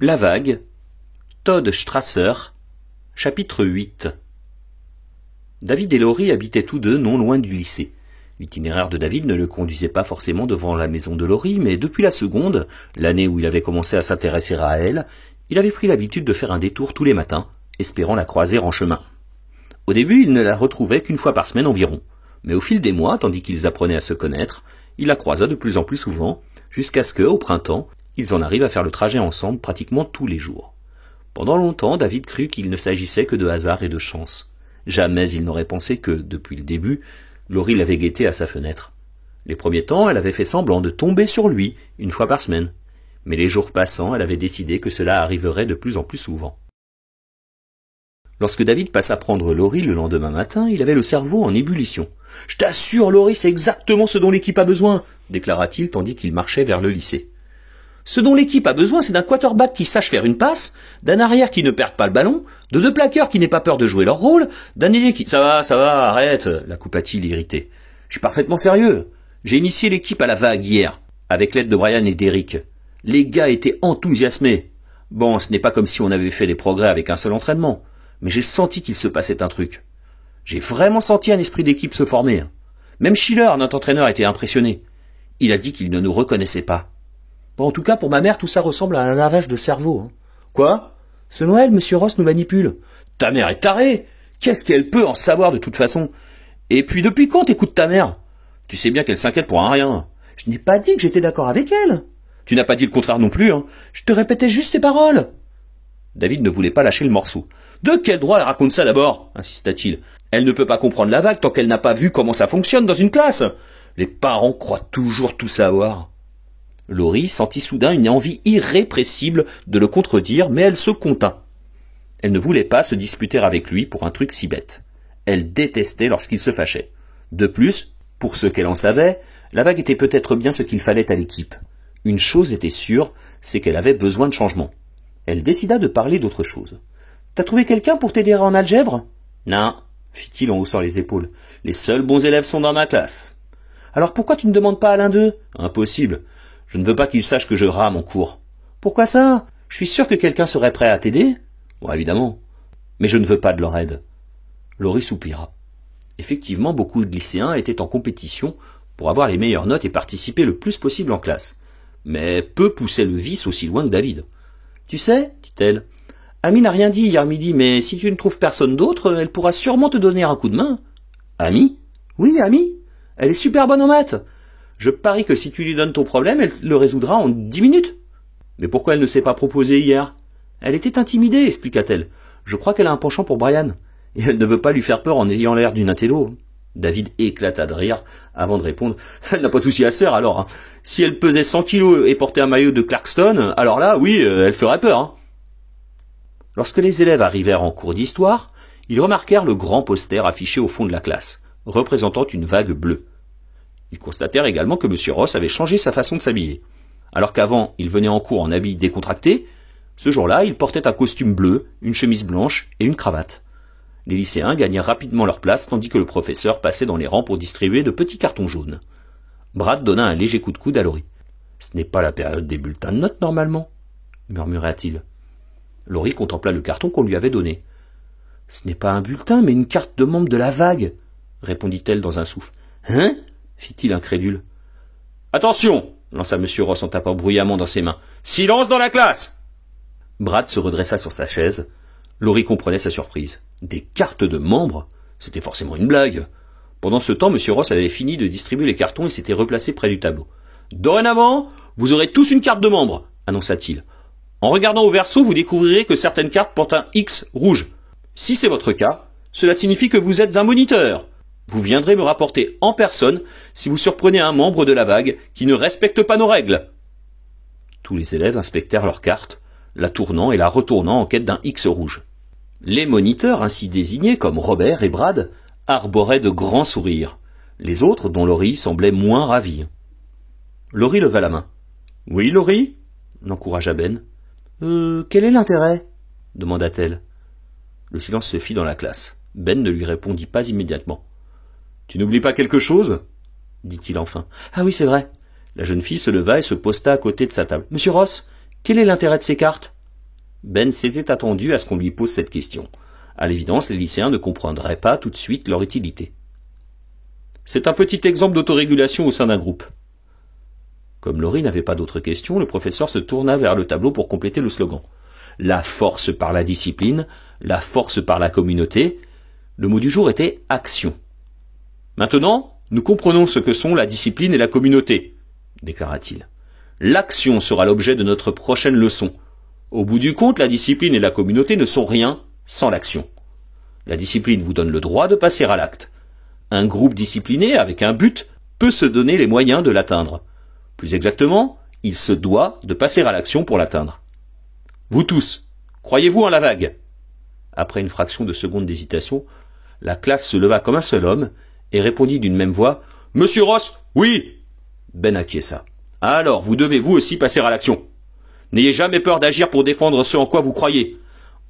La vague, Todd Strasser, chapitre 8. David et Laurie habitaient tous deux non loin du lycée. L'itinéraire de David ne le conduisait pas forcément devant la maison de Laurie, mais depuis la seconde, l'année où il avait commencé à s'intéresser à elle, il avait pris l'habitude de faire un détour tous les matins, espérant la croiser en chemin. Au début, il ne la retrouvait qu'une fois par semaine environ, mais au fil des mois, tandis qu'ils apprenaient à se connaître, il la croisa de plus en plus souvent, jusqu'à ce que, au printemps, ils en arrivent à faire le trajet ensemble pratiquement tous les jours. Pendant longtemps, David crut qu'il ne s'agissait que de hasard et de chance. Jamais il n'aurait pensé que, depuis le début, Laurie l'avait guetté à sa fenêtre. Les premiers temps, elle avait fait semblant de tomber sur lui, une fois par semaine. Mais les jours passant, elle avait décidé que cela arriverait de plus en plus souvent. Lorsque David passa prendre Laurie le lendemain matin, il avait le cerveau en ébullition. « Je t'assure, Laurie, c'est exactement ce dont l'équipe a besoin !» déclara-t-il tandis qu'il marchait vers le lycée. Ce dont l'équipe a besoin, c'est d'un quarterback qui sache faire une passe, d'un arrière qui ne perde pas le ballon, de deux plaqueurs qui n'aient pas peur de jouer leur rôle, d'un ailier qui... Ça va, arrête, la coupa-t-il irrité. Je suis parfaitement sérieux. J'ai initié l'équipe à la vague hier, avec l'aide de Brian et d'Eric. Les gars étaient enthousiasmés. Bon, ce n'est pas comme si on avait fait des progrès avec un seul entraînement, mais j'ai senti qu'il se passait un truc. J'ai vraiment senti un esprit d'équipe se former. Même Schiller, notre entraîneur, était impressionné. Il a dit qu'il ne nous reconnaissait pas. Bon, en tout cas, pour ma mère, tout ça ressemble à un lavage de cerveau. Hein. Quoi? Selon elle, Monsieur Ross nous manipule. Ta mère est tarée. Qu'est-ce qu'elle peut en savoir de toute façon? Et puis, depuis quand t'écoutes ta mère? Tu sais bien qu'elle s'inquiète pour un rien. Je n'ai pas dit que j'étais d'accord avec elle. Tu n'as pas dit le contraire non plus, hein. Je te répétais juste ces paroles. David ne voulait pas lâcher le morceau. De quel droit elle raconte ça d'abord? Insista-t-il. Elle ne peut pas comprendre la vague tant qu'elle n'a pas vu comment ça fonctionne dans une classe. Les parents croient toujours tout savoir. Laurie sentit soudain une envie irrépressible de le contredire, mais elle se contint. Elle ne voulait pas se disputer avec lui pour un truc si bête. Elle détestait lorsqu'il se fâchait. De plus, pour ce qu'elle en savait, la vague était peut-être bien ce qu'il fallait à l'équipe. Une chose était sûre, c'est qu'elle avait besoin de changement. Elle décida de parler d'autre chose. « T'as trouvé quelqu'un pour t'aider en algèbre ?»« Non, » fit-il en haussant les épaules. « Les seuls bons élèves sont dans ma classe. »« Alors pourquoi tu ne demandes pas à l'un d'eux ?»« Impossible. Je ne veux pas qu'ils sachent que je rame en cours. »« Pourquoi ça? Je suis sûr que quelqu'un serait prêt à t'aider. »« Ouais, évidemment. Mais je ne veux pas de leur aide. » Laurie soupira. Effectivement, beaucoup de lycéens étaient en compétition pour avoir les meilleures notes et participer le plus possible en classe. Mais peu poussaient le vice aussi loin que David. « Tu sais, dit-elle, Amy n'a rien dit hier midi, mais si tu ne trouves personne d'autre, elle pourra sûrement te donner un coup de main. »« Amy ? Oui, Amy. Elle est super bonne en maths. Je parie que si tu lui donnes ton problème, elle le résoudra en 10 minutes. »« Mais pourquoi elle ne s'est pas proposée hier ? » ?»« Elle était intimidée, expliqua-t-elle. Je crois qu'elle a un penchant pour Brian. Et elle ne veut pas lui faire peur en ayant l'air d'une intello. » David éclata de rire avant de répondre. « Elle n'a pas de souci à se faire alors. Hein. Si elle pesait 100 kilos et portait un maillot de Clarkston, alors là, oui, elle ferait peur. Hein. » Lorsque les élèves arrivèrent en cours d'histoire, ils remarquèrent le grand poster affiché au fond de la classe, représentant une vague bleue. Ils constatèrent également que M. Ross avait changé sa façon de s'habiller. Alors qu'avant, il venait en cours en habits décontractés, ce jour-là, il portait un costume bleu, une chemise blanche et une cravate. Les lycéens gagnèrent rapidement leur place tandis que le professeur passait dans les rangs pour distribuer de petits cartons jaunes. Brad donna un léger coup de coude à Laurie. « Ce n'est pas la période des bulletins de notes, normalement » murmura-t-il. Laurie contempla le carton qu'on lui avait donné. « Ce n'est pas un bulletin, mais une carte de membre de la vague » répondit-elle dans un souffle. « Hein » fit-il incrédule. « Attention » lança M. Ross en tapant bruyamment dans ses mains. « Silence dans la classe !» Brad se redressa sur sa chaise. Laurie comprenait sa surprise. Des cartes de membres? C'était forcément une blague. Pendant ce temps, M. Ross avait fini de distribuer les cartons et s'était replacé près du tableau. « Dorénavant, vous aurez tous une carte de membre » annonça-t-il. « En regardant au verso, vous découvrirez que certaines cartes portent un X rouge. Si c'est votre cas, cela signifie que vous êtes un moniteur. Vous viendrez me rapporter en personne si vous surprenez un membre de la vague qui ne respecte pas nos règles. » Tous les élèves inspectèrent leurs cartes, la tournant et la retournant en quête d'un X rouge. Les moniteurs ainsi désignés, comme Robert et Brad, arboraient de grands sourires. Les autres, dont Laurie, semblaient moins ravis. Laurie leva la main. « Oui, Laurie ?» l'encouragea Ben. « Quel est l'intérêt ?» demanda-t-elle. Le silence se fit dans la classe. Ben ne lui répondit pas immédiatement. « Tu n'oublies pas quelque chose ?» dit-il enfin. « Ah oui, c'est vrai. » La jeune fille se leva et se posta à côté de sa table. « Monsieur Ross, quel est l'intérêt de ces cartes ?» Ben s'était attendu à ce qu'on lui pose cette question. À l'évidence, les lycéens ne comprendraient pas tout de suite leur utilité. C'est un petit exemple d'autorégulation au sein d'un groupe. Comme Laurie n'avait pas d'autres questions, le professeur se tourna vers le tableau pour compléter le slogan. La force par la discipline, la force par la communauté. Le mot du jour était action. Maintenant, nous comprenons ce que sont la discipline et la communauté, déclara-t-il. L'action sera l'objet de notre prochaine leçon. Au bout du compte, la discipline et la communauté ne sont rien sans l'action. La discipline vous donne le droit de passer à l'acte. Un groupe discipliné avec un but peut se donner les moyens de l'atteindre. Plus exactement, il se doit de passer à l'action pour l'atteindre. Vous tous, croyez-vous en la vague ? Après une fraction de seconde d'hésitation, la classe se leva comme un seul homme et répondit d'une même voix « Monsieur Ross, oui !» Ben acquiesça. « Alors, vous devez vous aussi passer à l'action. N'ayez jamais peur d'agir pour défendre ce en quoi vous croyez.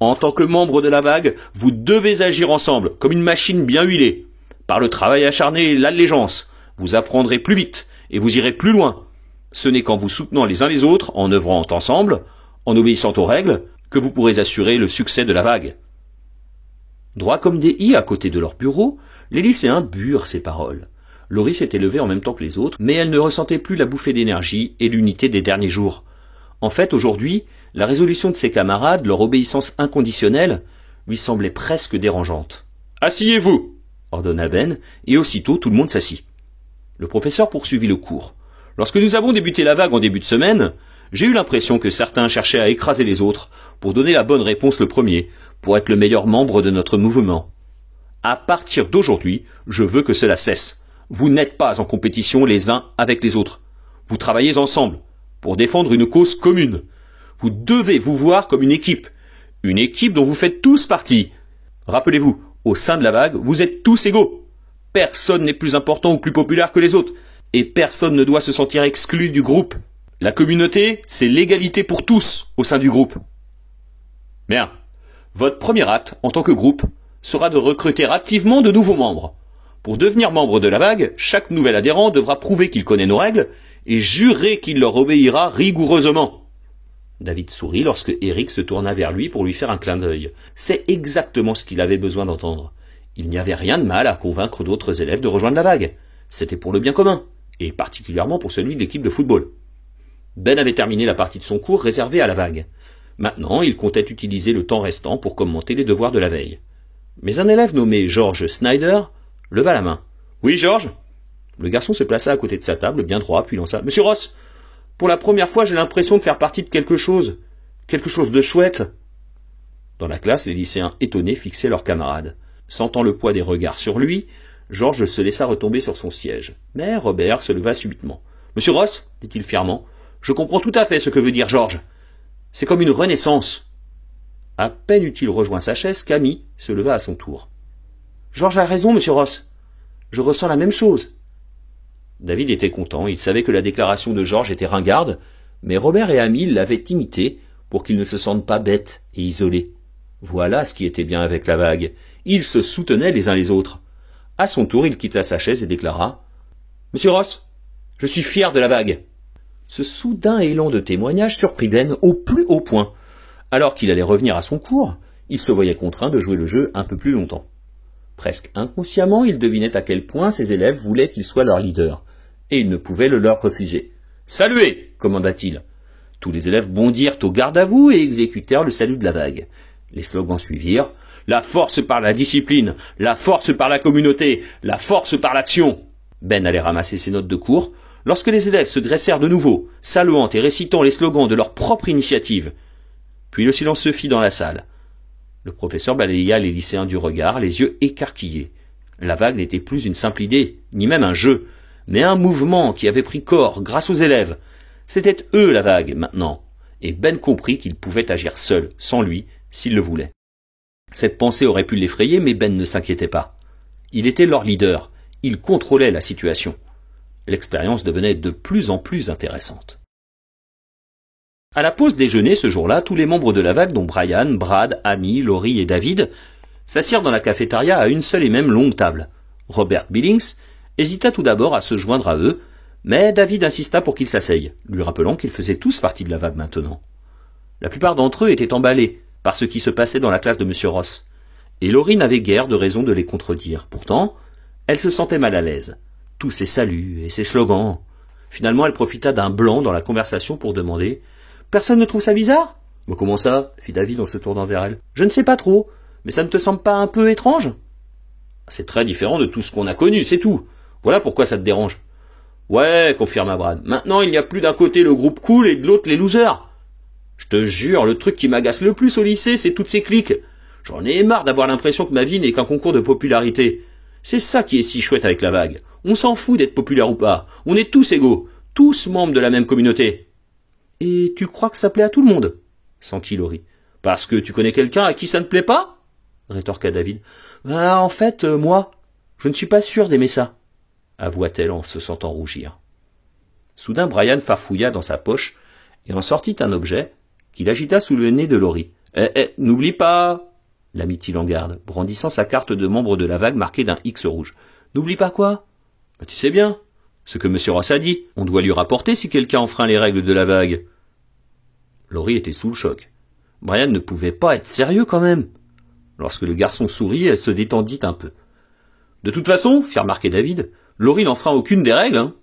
En tant que membre de la vague, vous devez agir ensemble, comme une machine bien huilée. Par le travail acharné et l'allégeance, vous apprendrez plus vite et vous irez plus loin. Ce n'est qu'en vous soutenant les uns les autres, en œuvrant ensemble, en obéissant aux règles, que vous pourrez assurer le succès de la vague. » Droit comme des i à côté de leur bureau, les lycéens burent ces paroles. Laurie s'était levée en même temps que les autres, mais elle ne ressentait plus la bouffée d'énergie et l'unité des derniers jours. En fait, aujourd'hui, la résolution de ses camarades, leur obéissance inconditionnelle, lui semblait presque dérangeante. « Asseyez-vous !» ordonna Ben, et aussitôt tout le monde s'assit. Le professeur poursuivit le cours. « Lorsque nous avons débuté la vague en début de semaine, j'ai eu l'impression que certains cherchaient à écraser les autres pour donner la bonne réponse le premier, pour être le meilleur membre de notre mouvement. À partir d'aujourd'hui, je veux que cela cesse. Vous n'êtes pas en compétition les uns avec les autres. Vous travaillez ensemble pour défendre une cause commune. Vous devez vous voir comme une équipe dont vous faites tous partie. Rappelez-vous, au sein de la vague, vous êtes tous égaux. Personne n'est plus important ou plus populaire que les autres, et personne ne doit se sentir exclu du groupe. La communauté, c'est l'égalité pour tous au sein du groupe. Bien. Votre premier acte, en tant que groupe, sera de recruter activement de nouveaux membres. Pour devenir membre de la vague, chaque nouvel adhérent devra prouver qu'il connaît nos règles et jurer qu'il leur obéira rigoureusement. David sourit lorsque Eric se tourna vers lui pour lui faire un clin d'œil. C'est exactement ce qu'il avait besoin d'entendre. Il n'y avait rien de mal à convaincre d'autres élèves de rejoindre la vague. C'était pour le bien commun, et particulièrement pour celui de l'équipe de football. Ben avait terminé la partie de son cours réservée à la vague. Maintenant, il comptait utiliser le temps restant pour commenter les devoirs de la veille. Mais un élève nommé George Snyder leva la main. « Oui, George ?» Le garçon se plaça à côté de sa table, bien droit, puis lança. « Monsieur Ross, pour la première fois, j'ai l'impression de faire partie de quelque chose de chouette. » Dans la classe, les lycéens étonnés fixaient leurs camarades. Sentant le poids des regards sur lui, George se laissa retomber sur son siège. Mais Robert se leva subitement. « Monsieur Ross, dit-il fièrement, je comprends tout à fait ce que veut dire George. C'est comme une renaissance. » À peine eut-il rejoint sa chaise, Camille se leva à son tour. « George a raison, monsieur Ross. Je ressens la même chose. » David était content, il savait que la déclaration de George était ringarde, mais Robert et Amy l'avaient imité pour qu'ils ne se sentent pas bêtes et isolés. Voilà ce qui était bien avec la vague. Ils se soutenaient les uns les autres. À son tour, il quitta sa chaise et déclara « Monsieur Ross, je suis fier de la vague. » Ce soudain élan de témoignage surprit Ben au plus haut point. Alors qu'il allait revenir à son cours, il se voyait contraint de jouer le jeu un peu plus longtemps. Presque inconsciemment, il devinait à quel point ses élèves voulaient qu'il soit leur leader, et il ne pouvait le leur refuser. « Saluez !» commanda-t-il. Tous les élèves bondirent au garde à vous et exécutèrent le salut de la vague. Les slogans suivirent. « La force par la discipline, la force par la communauté, la force par l'action !» Ben allait ramasser ses notes de cours, lorsque les élèves se dressèrent de nouveau, saluant et récitant les slogans de leur propre initiative. Puis le silence se fit dans la salle. Le professeur balaya les lycéens du regard, les yeux écarquillés. La vague n'était plus une simple idée, ni même un jeu, mais un mouvement qui avait pris corps grâce aux élèves. C'était eux la vague, maintenant, et Ben comprit qu'il pouvait agir seul, sans lui, s'il le voulait. Cette pensée aurait pu l'effrayer, mais Ben ne s'inquiétait pas. Il était leur leader, il contrôlait la situation. L'expérience devenait de plus en plus intéressante. À la pause déjeuner ce jour-là, tous les membres de la vague, dont Brian, Brad, Amy, Laurie et David, s'assirent dans la cafétéria à une seule et même longue table. Robert Billings hésita tout d'abord à se joindre à eux, mais David insista pour qu'il s'asseye, lui rappelant qu'ils faisaient tous partie de la vague maintenant. La plupart d'entre eux étaient emballés par ce qui se passait dans la classe de M. Ross. Et Laurie n'avait guère de raison de les contredire. Pourtant, elle se sentait mal à l'aise. Tous ces saluts et ces slogans. Finalement, elle profita d'un blanc dans la conversation pour demander « Personne ne trouve ça bizarre ?»« Mais comment ça ?» fit David en se tournant vers elle. « Je ne sais pas trop, mais ça ne te semble pas un peu étrange ?»« C'est très différent de tout ce qu'on a connu, c'est tout. Voilà pourquoi ça te dérange. »« Ouais, confirma Brad. Maintenant, il n'y a plus d'un côté le groupe cool et de l'autre les losers. Je te jure, le truc qui m'agace le plus au lycée, c'est toutes ces cliques. J'en ai marre d'avoir l'impression que ma vie n'est qu'un concours de popularité. C'est ça qui est si chouette avec la vague. On s'en fout d'être populaire ou pas. On est tous égaux, tous membres de la même communauté. »« Et tu crois que ça plaît à tout le monde ?» s'enquit Laurie. « Parce que tu connais quelqu'un à qui ça ne plaît pas ?» rétorqua David. « En fait, moi, je ne suis pas sûr d'aimer ça, » avoua-t-elle en se sentant rougir. Soudain, Brian farfouilla dans sa poche et en sortit un objet qu'il agita sous le nez de Laurie. « N'oublie pas !» la mit-il en garde, brandissant sa carte de membre de la vague marquée d'un X rouge. « N'oublie pas quoi ?»« Tu sais bien, ce que M. Ross a dit. On doit lui rapporter si quelqu'un enfreint les règles de la vague. » Laurie était sous le choc. Brian ne pouvait pas être sérieux quand même. Lorsque le garçon sourit, elle se détendit un peu. « De toute façon, fit remarquer David, Laurie n'enfreint aucune des règles. Hein.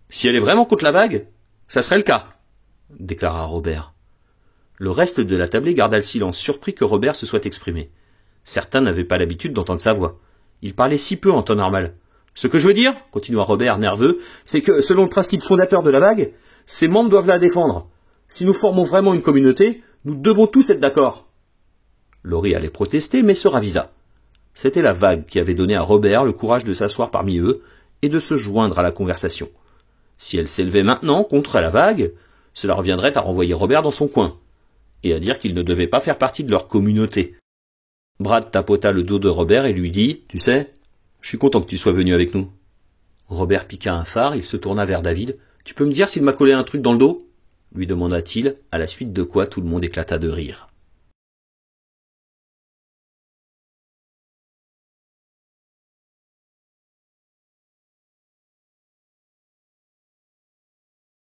Si elle est vraiment contre la vague, ça serait le cas, déclara Robert. Le reste de la tablée garda le silence, surpris que Robert se soit exprimé. Certains n'avaient pas l'habitude d'entendre sa voix. Il parlait si peu en temps normal. « Ce que je veux dire, continua Robert, nerveux, c'est que, selon le principe fondateur de la vague, ses membres doivent la défendre. Si nous formons vraiment une communauté, nous devons tous être d'accord. » Laurie allait protester, mais se ravisa. C'était la vague qui avait donné à Robert le courage de s'asseoir parmi eux et de se joindre à la conversation. Si elle s'élevait maintenant contre la vague, cela reviendrait à renvoyer Robert dans son coin, et à dire qu'il ne devait pas faire partie de leur communauté. Brad tapota le dos de Robert et lui dit « Tu sais, je suis content que tu sois venu avec nous. » Robert piqua un phare, il se tourna vers David. « Tu peux me dire s'il m'a collé un truc dans le dos ?» lui demanda-t-il, à la suite de quoi tout le monde éclata de rire.